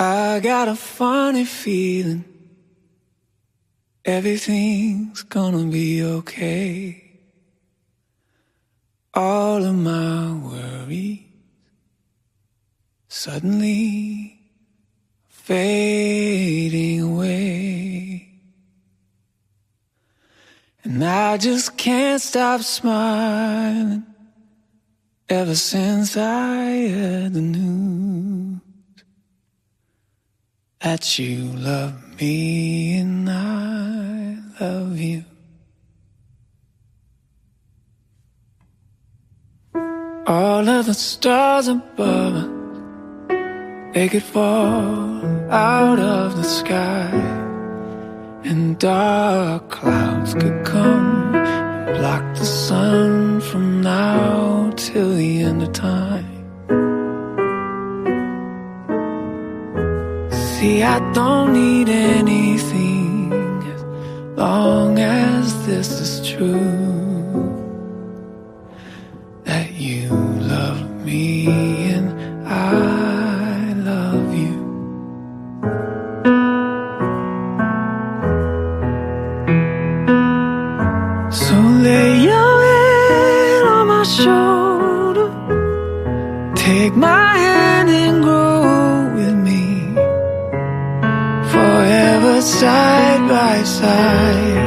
I got a funny feeling everything's gonna be okay. All of my worries suddenly fading away, and I just can't stop smiling ever since I heard the news that you love me and I love you. All of the stars above us, they could fall out of the sky, and dark clouds could come and block the sun from now till the end of time. See, I don't need anything as long as this is true, that you love me and I love you. So lay your head on my shoulder, take my hand and grow with me, forever side by side.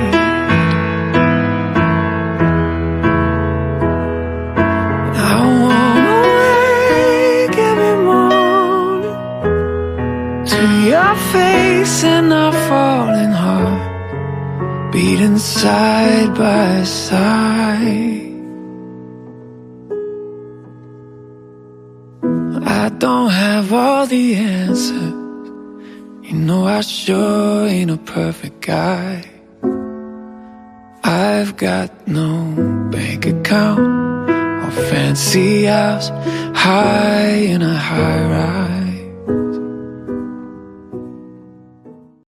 Face and our falling heart beating side by side. I don't have all the answers, you know I sure ain't a perfect guy. I've got no bank account or fancy house high in a